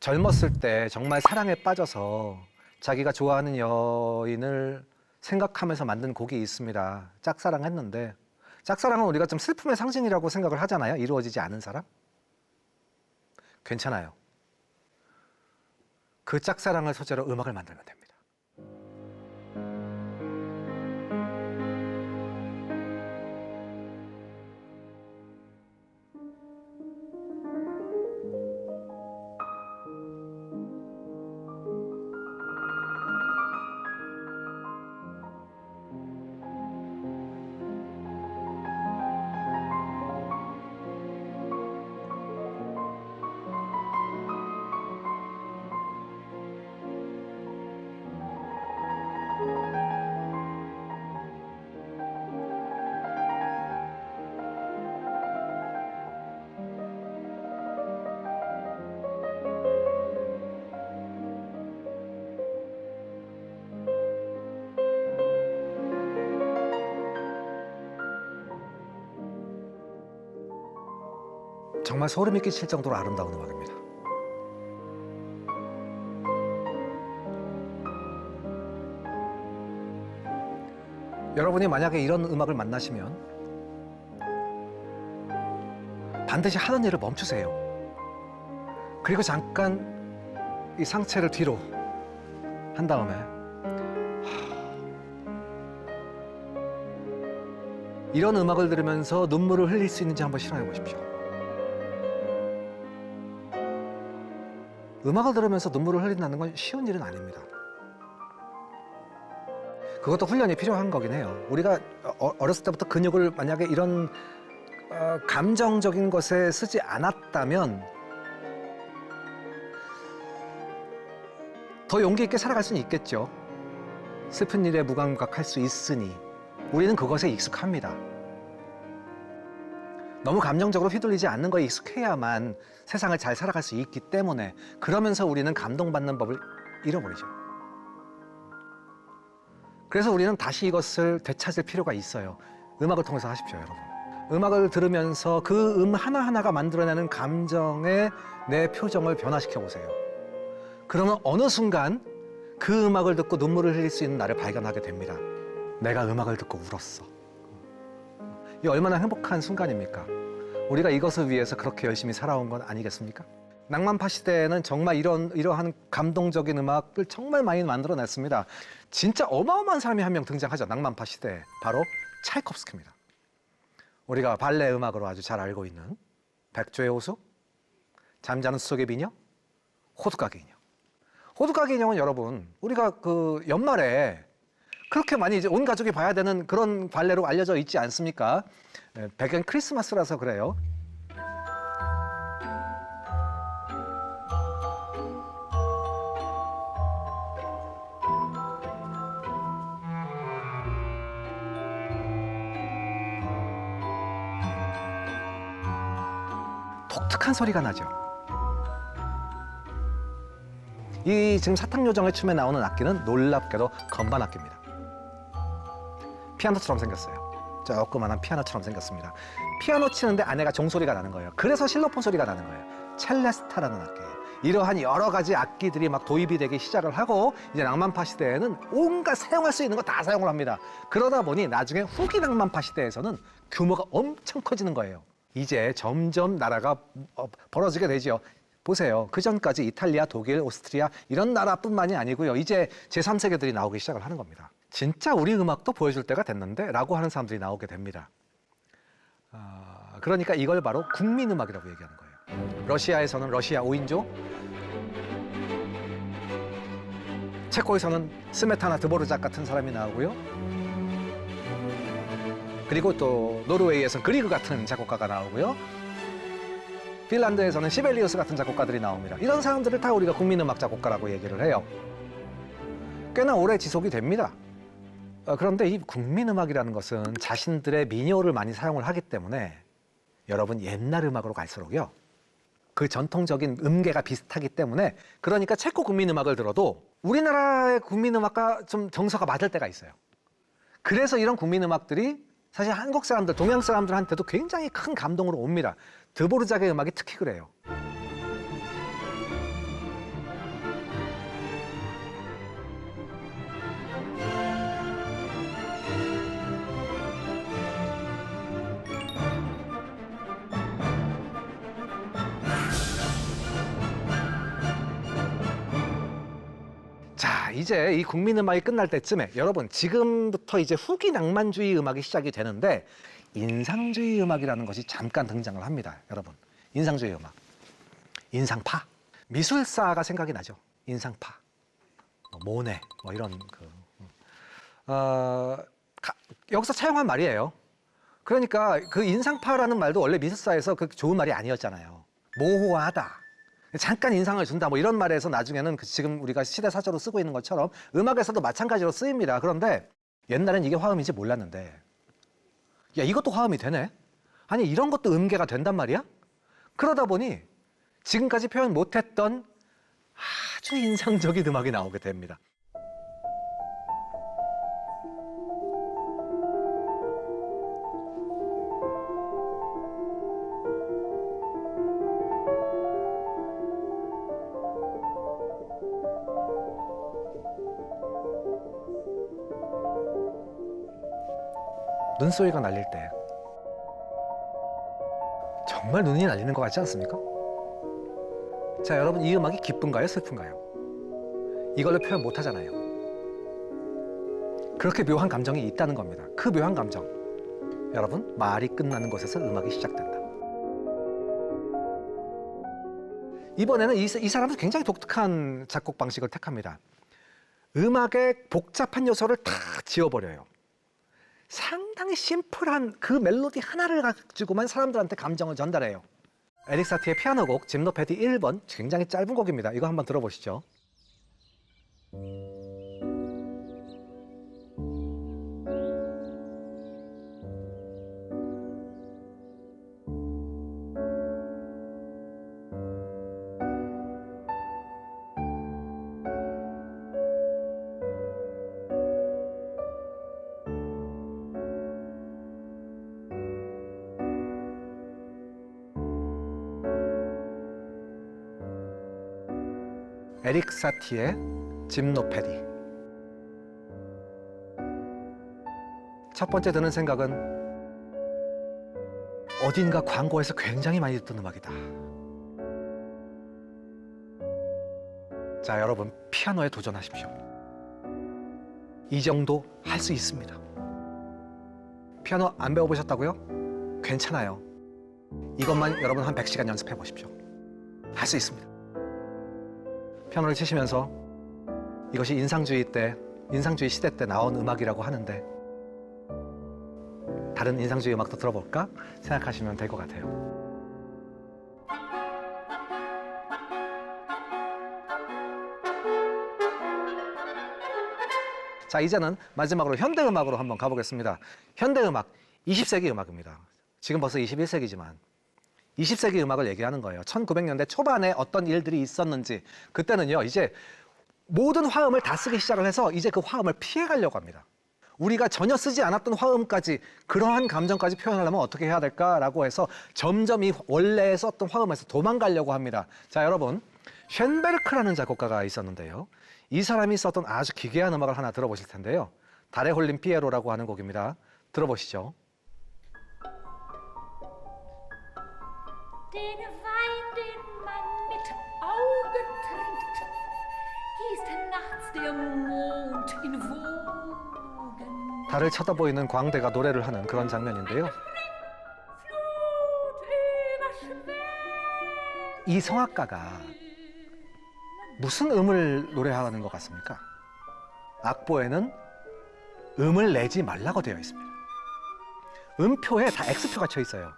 젊었을 때 정말 사랑에 빠져서 자기가 좋아하는 여인을 생각하면서 만든 곡이 있습니다. 짝사랑했는데, 짝사랑은 우리가 좀 슬픔의 상징이라고 생각을 하잖아요. 이루어지지 않은 사랑. 괜찮아요. 그 짝사랑을 소재로 음악을 만들면 됩니다. 정말 소름이 끼칠 정도로 아름다운 음악입니다. 여러분이 만약에 이런 음악을 만나시면 반드시 하는 일을 멈추세요. 그리고 잠깐 이 상체를 뒤로 한 다음에 이런 음악을 들으면서 눈물을 흘릴 수 있는지 한번 실험해 보십시오. 음악을 들으면서 눈물을 흘린다는 건 쉬운 일은 아닙니다. 그것도 훈련이 필요한 거긴 해요. 우리가 어렸을 때부터 근육을 만약에 이런 감정적인 것에 쓰지 않았다면 더 용기 있게 살아갈 수는 있겠죠. 슬픈 일에 무감각할 수 있으니 우리는 그것에 익숙합니다. 너무 감정적으로 휘둘리지 않는 거에 익숙해야만 세상을 잘 살아갈 수 있기 때문에 그러면서 우리는 감동받는 법을 잃어버리죠. 그래서 우리는 다시 이것을 되찾을 필요가 있어요. 음악을 통해서 하십시오, 여러분. 음악을 들으면서 그 하나하나가 만들어내는 감정에 내 표정을 변화시켜 보세요. 그러면 어느 순간 그 음악을 듣고 눈물을 흘릴 수 있는 나를 발견하게 됩니다. 내가 음악을 듣고 울었어. 이 얼마나 행복한 순간입니까? 우리가 이것을 위해서 그렇게 열심히 살아온 건 아니겠습니까? 낭만파 시대에는 정말 이러한 감동적인 음악을 정말 많이 만들어냈습니다. 진짜 어마어마한 사람이 한 명 등장하죠. 낭만파 시대에. 바로 차이콥스키입니다. 우리가 발레 음악으로 아주 잘 알고 있는 백조의 호수, 잠자는 수석의 비녀, 호두까기 인형. 호두까기 인형은 여러분, 우리가 그 연말에 그렇게 많이 이제 온 가족이 봐야 되는 그런 발레로 알려져 있지 않습니까? 배경 크리스마스라서 그래요. 독특한 소리가 나죠. 이 지금 사탕요정의 춤에 나오는 악기는 놀랍게도 건반 악기입니다. 피아노처럼 생겼어요. 조그만한 피아노처럼 생겼습니다. 피아노 치는데 안에가 종소리가 나는 거예요. 그래서 실로폰 소리가 나는 거예요. 첼레스타라는 악기예요. 이러한 여러 가지 악기들이 막 도입이 되기 시작을 하고 이제 낭만파 시대에는 온갖 사용할 수 있는 거 다 사용을 합니다. 그러다 보니 나중에 후기 낭만파 시대에서는 규모가 엄청 커지는 거예요. 이제 점점 나라가 벌어지게 되죠. 보세요. 그전까지 이탈리아, 독일, 오스트리아 이런 나라뿐만이 아니고요. 이제 제3세계들이 나오기 시작을 하는 겁니다. 진짜 우리 음악도 보여줄 때가 됐는데 라고 하는 사람들이 나오게 됩니다. 그러니까 이걸 바로 국민음악이라고 얘기하는 거예요. 러시아에서는 러시아 5인조, 체코에서는 스메타나 드보르작 같은 사람이 나오고요. 그리고 또 노르웨이에서는 그리그 같은 작곡가가 나오고요. 핀란드에서는 시벨리우스 같은 작곡가들이 나옵니다. 이런 사람들을 다 우리가 국민음악 작곡가라고 얘기를 해요. 꽤나 오래 지속이 됩니다. 그런데 이 국민음악이라는 것은 자신들의 민요를 많이 사용을 하기 때문에 여러분 옛날 음악으로 갈수록요. 그 전통적인 음계가 비슷하기 때문에 그러니까 체코 국민음악을 들어도 우리나라의 국민음악과 좀 정서가 맞을 때가 있어요. 그래서 이런 국민음악들이 사실 한국 사람들, 동양 사람들한테도 굉장히 큰 감동으로 옵니다. 드보르작의 음악이 특히 그래요. 자, 이제 이 국민음악이 끝날 때쯤에 여러분 지금부터 이제 후기 낭만주의 음악이 시작이 되는데 인상주의 음악이라는 것이 잠깐 등장을 합니다. 여러분, 인상주의 음악. 인상파. 미술사가 생각이 나죠. 인상파. 모네, 뭐 이런 여기서 차용한 말이에요. 그러니까 그 인상파라는 말도 원래 미술사에서 그 좋은 말이 아니었잖아요. 모호하다. 잠깐 인상을 준다 뭐 이런 말에서 나중에는 지금 우리가 시대사조로 쓰고 있는 것처럼 음악에서도 마찬가지로 쓰입니다. 그런데 옛날엔 이게 화음인지 몰랐는데 야, 이것도 화음이 되네? 아니, 이런 것도 음계가 된단 말이야? 그러다 보니 지금까지 표현 못했던 아주 인상적인 음악이 나오게 됩니다. 눈소리가 날릴 때 정말 눈이 날리는 것 같지 않습니까? 자, 여러분, 이 음악이 기쁜가요? 슬픈가요? 이걸로 표현 못 하잖아요. 그렇게 묘한 감정이 있다는 겁니다. 그 묘한 감정, 여러분, 말이 끝나는 곳에서 음악이 시작된다. 이번에는 이 사람은 굉장히 독특한 작곡 방식을 택합니다. 음악의 복잡한 요소를 다 지워버려요. 상당히 심플한 그 멜로디 하나를 가지고만 사람들한테 감정을 전달해요. 에릭 사티의 피아노 곡 짐노패디 1번, 굉장히 짧은 곡입니다. 이거 한번 들어보시죠. 에릭 사티의 짐노패디. 첫 번째 드는 생각은 어딘가 광고에서 굉장히 많이 듣던 음악이다. 자, 여러분, 피아노에 도전하십시오. 이 정도 할 수 있습니다. 피아노 안 배워보셨다고요? 괜찮아요. 이것만 여러분 한 100시간 연습해 보십시오. 할 수 있습니다. 피아노를 치시면서 이것이 인상주의 시대 때 나온 음악이라고 하는데 다른 인상주의 음악도 들어볼까 생각하시면 될 것 같아요. 자, 이제는 마지막으로 현대음악으로 한번 가보겠습니다. 현대음악, 20세기 음악입니다. 지금 벌써 21세기지만 20세기 음악을 얘기하는 거예요. 1900년대 초반에 어떤 일들이 있었는지. 그때는요, 이제 모든 화음을 다 쓰기 시작을 해서 이제 그 화음을 피해가려고 합니다. 우리가 전혀 쓰지 않았던 화음까지, 그러한 감정까지 표현하려면 어떻게 해야 될까라고 해서 점점 이 원래 썼던 화음에서 도망가려고 합니다. 자, 여러분, 쉔베르크라는 작곡가가 있었는데요. 이 사람이 썼던 아주 기괴한 음악을 하나 들어보실 텐데요. 달에 홀린 피에로라고 하는 곡입니다. 들어보시죠. Den Wein, den man mit Augen trinkt, gießt nachts der Mond in Wogen. 달을 쳐다보이는 광대가 노래를 하는 그런 장면인데요. 이 성악가가 무슨 음을 노래하는 것 같습니까? 악보에는 음을 내지 말라고 되어 있습니다. 음표에 다 X표가 쳐 있어요.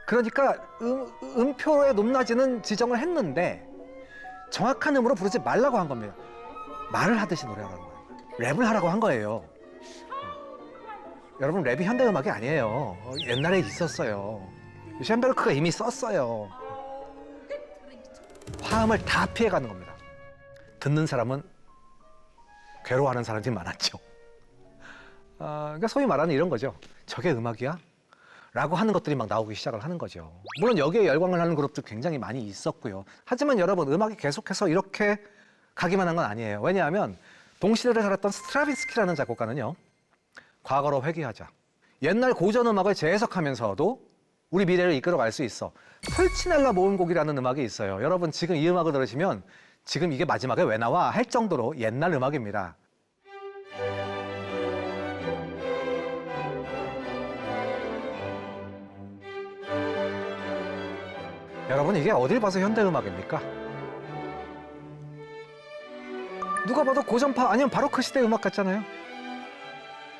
그러니까 음표의 높낮이는 지정을 했는데 정확한 음으로 부르지 말라고 한 겁니다. 말을 하듯이 노래하라는 거예요. 랩을 하라고 한 거예요. 여러분, 랩이 현대음악이 아니에요. 옛날에 있었어요. 쉔베르크가 이미 썼어요. 화음을 다 피해가는 겁니다. 듣는 사람은 괴로워하는 사람들이 많았죠. 그러니까 소위 말하는 이런 거죠. 저게 음악이야? 라고 하는 것들이 막 나오기 시작을 하는 거죠. 물론 여기에 열광을 하는 그룹도 굉장히 많이 있었고요. 하지만 여러분, 음악이 계속해서 이렇게 가기만 한 건 아니에요. 왜냐하면 동시대를 살았던 스트라빈스키라는 작곡가는요, 과거로 회귀하자, 옛날 고전 음악을 재해석하면서도 우리 미래를 이끌어갈 수 있어, 폴치넬라 모음곡이라는 음악이 있어요. 여러분, 지금 이 음악을 들으시면 지금 이게 마지막에 왜 나와 할 정도로 옛날 음악입니다. 여러분, 이게 어딜 봐서 현대음악입니까? 누가 봐도 고전파 아니면 바로크 시대 음악 같잖아요.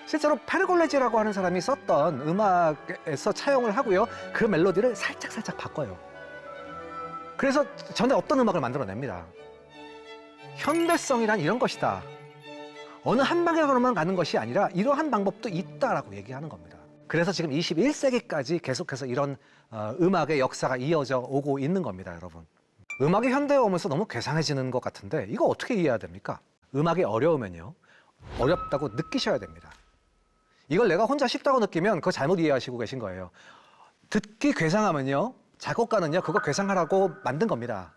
실제로 페르골레지라고 하는 사람이 썼던 음악에서 차용을 하고요. 그 멜로디를 살짝 바꿔요. 그래서 전에 없던 음악을 만들어냅니다. 현대성이란 이런 것이다. 어느 한 방향으로만 가는 것이 아니라 이러한 방법도 있다라고 얘기하는 겁니다. 그래서 지금 21세기까지 계속해서 이런 음악의 역사가 이어져 오고 있는 겁니다, 여러분. 음악이 현대에 오면서 너무 괴상해지는 것 같은데 이거 어떻게 이해해야 됩니까? 음악이 어려우면요. 어렵다고 느끼셔야 됩니다. 이걸 내가 혼자 쉽다고 느끼면 그거 잘못 이해하시고 계신 거예요. 듣기 괴상하면요. 작곡가는요. 그거 괴상하라고 만든 겁니다.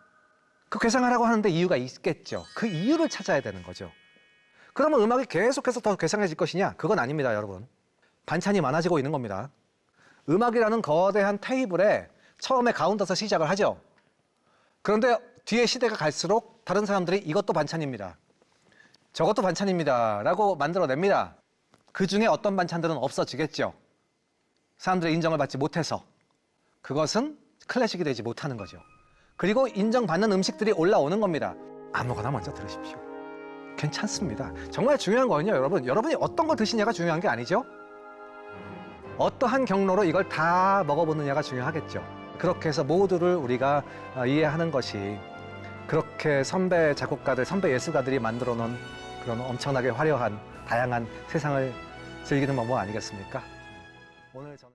그 괴상하라고 하는데 이유가 있겠죠. 그 이유를 찾아야 되는 거죠. 그러면 음악이 계속해서 더 괴상해질 것이냐? 그건 아닙니다, 여러분. 반찬이 많아지고 있는 겁니다. 음악이라는 거대한 테이블에 처음에 가운데서 시작을 하죠. 그런데 뒤에 시대가 갈수록 다른 사람들이 이것도 반찬입니다. 저것도 반찬입니다. 라고 만들어냅니다. 그 중에 어떤 반찬들은 없어지겠죠. 사람들의 인정을 받지 못해서. 그것은 클래식이 되지 못하는 거죠. 그리고 인정받는 음식들이 올라오는 겁니다. 아무거나 먼저 들으십시오. 괜찮습니다. 정말 중요한 거는요, 여러분이 어떤 걸 드시냐가 중요한 게 아니죠. 어떠한 경로로 이걸 다 먹어보느냐가 중요하겠죠. 그렇게 해서 모두를 우리가 이해하는 것이 그렇게 선배 작곡가들, 선배 예술가들이 만들어 놓은 그런 엄청나게 화려한 다양한 세상을 즐기는 방법 아니겠습니까? 오늘 저는